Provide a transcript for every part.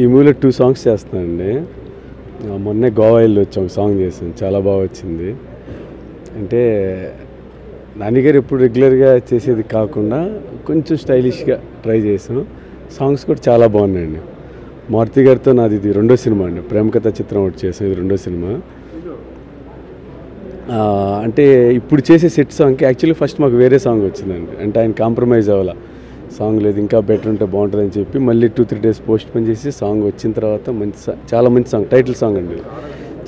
ఈ మూవీలో 2 సాంగ్స్ చేస్తున్నానండి. మొన్నే గోవా వెళ్ళి వచ్చి ఒక సాంగ్ చేశాను, చాలా బాగా వచ్చింది. అంటే నానిగారు ఎప్పుడు రెగ్యులర్గా చేసేది కాకుండా కొంచెం స్టైలిష్గా ట్రై చేసాం. సాంగ్స్ కూడా చాలా బాగున్నాయండి. మారుతి గారితో నాది ఇది 2వ సినిమా అండి. ప్రేమ కథ చిత్రం ఒకటి చేసాం, ఇది 2వ సినిమా. అంటే ఇప్పుడు చేసే సెట్ సాంగ్కి యాక్చువల్లీ ఫస్ట్ మాకు వేరే సాంగ్ వచ్చిందండి. అంటే ఆయన కాంప్రమైజ్ అవ్వాల, సాంగ్ లేదు ఇంకా బెటర్ ఉంటే బాగుంటుందని చెప్పి మళ్ళీ 2-3 డేస్ పోస్ట్ పోన్ చేసి సాంగ్ వచ్చిన తర్వాత చాలా మంచి సాంగ్, టైటిల్ సాంగ్ అండి,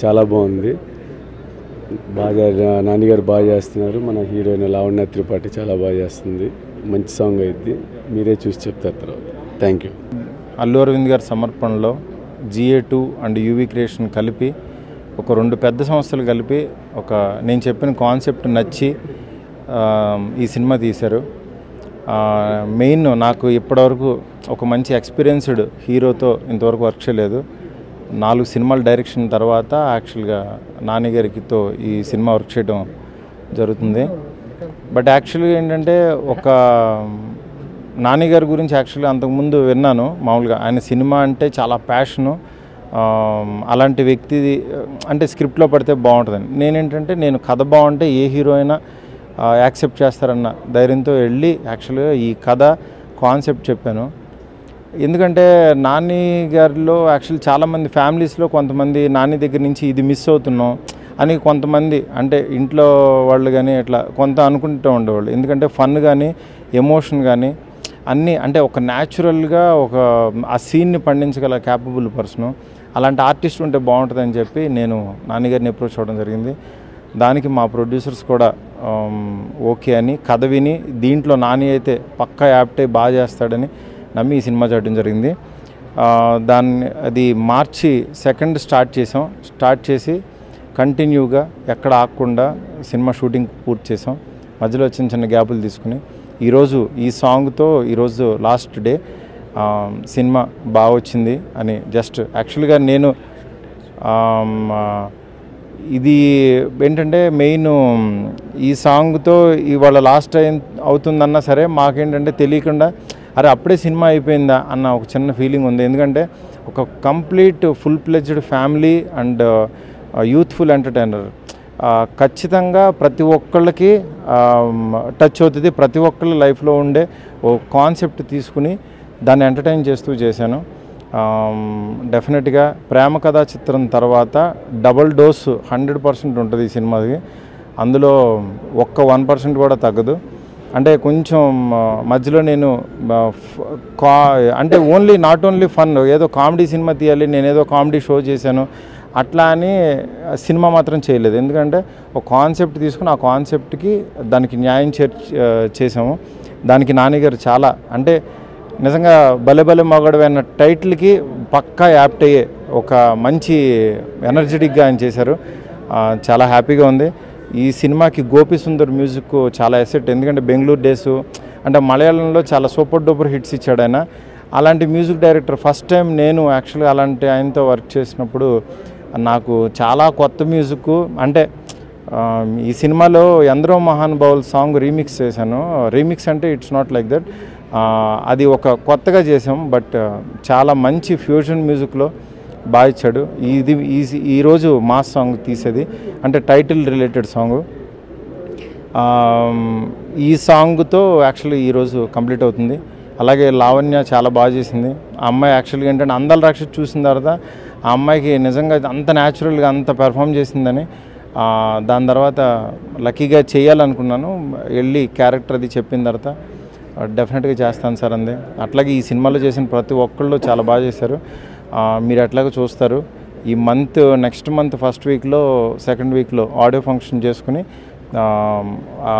చాలా బాగుంది. బాగా నానిగారు బాగా చేస్తున్నారు. మన హీరోయిన్ లావణ్య త్రిపాఠి చాలా బాగా చేస్తుంది. మంచి సాంగ్ అయింది, మీరే చూసి చెప్తారు తర్వాత. Thank you. అల్లు అరవింద్ గారి సమర్పణలో GA2 అండ్ UV క్రియేషన్ కలిపి ఒక 2 పెద్ద సంస్థలు కలిపి నేను చెప్పిన కాన్సెప్ట్ నచ్చి ఈ సినిమా తీశారు. మెయిన్ నాకు ఇప్పటివరకు ఒక మంచి ఎక్స్పీరియన్స్డ్ హీరోతో ఇంతవరకు వర్క్ చేయలేదు. 4 సినిమాల డైరెక్షన్ తర్వాత యాక్చువల్గా నానిగారితో ఈ సినిమా వర్క్ చేయడం జరుగుతుంది. బట్ యాక్చువల్గా ఏంటంటే నానిగారి గురించి యాక్చువల్గా అంతకుముందు విన్నాను. మామూలుగా ఆయన సినిమా అంటే చాలా ప్యాషను, అలాంటి వ్యక్తి అంటే స్క్రిప్ట్లో పడితే బాగుంటుందని. నేను కథ బాగుంటే ఏ హీరో అయినా యాక్సెప్ట్ చేస్తారన్న ధైర్యంతో వెళ్ళి యాక్చువల్గా ఈ కథ కాన్సెప్ట్ చెప్పాను. ఎందుకంటే నాని గారిలో యాక్చువల్లీ చాలామంది ఫ్యామిలీస్లో కొంతమంది నాని దగ్గర నుంచి ఇది మిస్ అవుతున్నాం అని కొంతమంది, అంటే ఇంట్లో వాళ్ళు కానీ ఇట్లా కొంత అనుకుంటూ ఉండేవాళ్ళు. ఎందుకంటే ఫన్ కానీ ఎమోషన్ కానీ అన్నీ, అంటే ఒక న్యాచురల్గా ఆ సీన్ని పండించగల క్యాపబుల్ పర్సను, అలాంటి ఆర్టిస్ట్ ఉంటే బాగుంటుందని చెప్పి నేను నానిగారిని అప్రోచ్ అవ్వడం జరిగింది. దానికి మా ప్రొడ్యూసర్స్ కూడా ఓకే అని కథ విని దీంట్లో నాని అయితే పక్కా యాప్ట్ అయి బాగా చేస్తాడని నమ్మి ఈ సినిమా చేయడం జరిగింది. అది March 2 స్టార్ట్ చేసి కంటిన్యూగా ఎక్కడ ఆగకుండా సినిమా షూటింగ్ పూర్తి చేసాం. మధ్యలో చిన్న గ్యాపులు తీసుకుని ఈరోజు ఈ సాంగ్తో ఈరోజు లాస్ట్ డే. సినిమా బాగా వచ్చింది అని జస్ట్ యాక్చువల్గా నేను ఇది ఏంటంటే మెయిన్ ఈ సాంగ్తో ఇవాళ లాస్ట్ అవుతుందన్నా సరే మాకేంటంటే తెలియకుండా అరే అప్పుడే సినిమా అయిపోయిందా అన్న ఒక చిన్న ఫీలింగ్ ఉంది. ఎందుకంటే ఒక complete full pledged family and youthful entertainer ఖచ్చితంగా ప్రతి ఒక్కళ్ళకి టచ్ అవుతుంది. ప్రతి ఒక్కళ్ళ లైఫ్లో ఉండే ఓ కాన్సెప్ట్ తీసుకుని దాన్ని ఎంటర్టైన్ చేస్తూ చేశాను. డెఫినెట్గా ప్రేమ కథా చిత్రం తర్వాత డబుల్ డోస్ 100% ఉంటుంది ఈ సినిమాకి. అందులో 1% కూడా తగ్గదు. అంటే కొంచెం మధ్యలో నేను అంటే నాట్ ఓన్లీ ఫన్, ఏదో కామెడీ సినిమా తీయాలి, నేనేదో కామెడీ షో చేశాను అట్లా అని సినిమా మాత్రం చేయలేదు. ఎందుకంటే ఒక కాన్సెప్ట్ తీసుకుని ఆ కాన్సెప్ట్కి దానికి న్యాయం చేసాము. దానికి నానిగారు చాలా, అంటే నిజంగా భలే భలే మగాడు అన్న టైటిల్కి పక్కా యాప్ట్ అయ్యే ఒక మంచి ఎనర్జెటిక్గా ఆయన చేశారు. చాలా హ్యాపీగా ఉంది. ఈ సినిమాకి గోపి సుందర్ మ్యూజిక్ చాలా ఎసెట్. ఎందుకంటే బెంగళూరు డేస్ అంటే మలయాళంలో చాలా సూపర్ డూపర్ హిట్స్ ఇచ్చాడు ఆయన. అలాంటి మ్యూజిక్ డైరెక్టర్ ఫస్ట్ టైం నేను యాక్చువల్గా అలాంటి ఆయనతో వర్క్ చేసినప్పుడు నాకు చాలా కొత్త మ్యూజిక్. అంటే ఈ సినిమాలో ఎందరో మహానుభావుల సాంగ్ రీమిక్స్ చేశాను. రీమిక్స్ అంటే ఇట్స్ నాట్ లైక్ దట్, అది ఒక కొత్తగా చేసాం. బట్ చాలా మంచి ఫ్యూజన్ మ్యూజిక్లో బాగా ఇచ్చాడు. ఈరోజు మాస్ సాంగ్ తీసేది అంటే టైటిల్ రిలేటెడ్ సాంగ్. ఈ సాంగ్తో యాక్చువల్లీ ఈరోజు కంప్లీట్ అవుతుంది. అలాగే లావణ్య చాలా బాగా చేసింది. ఆ అమ్మాయి యాక్చువల్గా ఏంటంటే అందాల రాక్షసి చూసిన తర్వాత ఆ అమ్మాయికి నిజంగా అంత న్యాచురల్గా అంత పెర్ఫామ్ చేసిందని దాని తర్వాత లక్కీగా చేయాలనుకున్నాను. వెళ్ళి క్యారెక్టర్ అది చెప్పిన తర్వాత డెఫినెట్గా చేస్తాను సార్ అంది. అట్లాగే ఈ సినిమాలో చేసిన ప్రతి ఒక్కళ్ళు చాలా బాగా చేశారు. మీరు అట్లాగే చూస్తారు. ఈ నెక్స్ట్ మంత్ ఫస్ట్ వీక్లో సెకండ్ వీక్లో ఆడియో ఫంక్షన్ చేసుకుని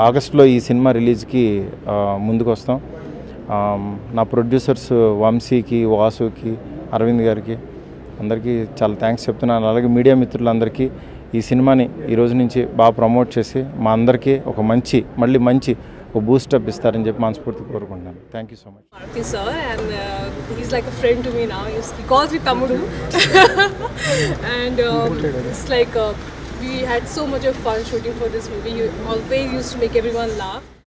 ఆగస్టులో ఈ సినిమా రిలీజ్కి ముందుకు వస్తాం. నా ప్రొడ్యూసర్స్ వంశీకి, వాసుకి, అరవింద్ గారికి అందరికీ చాలా థ్యాంక్స్ చెప్తున్నాను. అలాగే మీడియా మిత్రులందరికీ ఈ సినిమాని ఈరోజు నుంచి బాగా ప్రమోట్ చేసి మా అందరికీ మళ్ళీ మంచి ఒక బూస్టప్ ఇస్తారని చెప్పి మనస్ఫూర్తి కోరుకుంటున్నాను. Thank you so much. Maruti sir, and he's like a friend to me now. He calls me Tamudu. And it's like we had so much of fun shooting for this movie. He always used to make everyone laugh.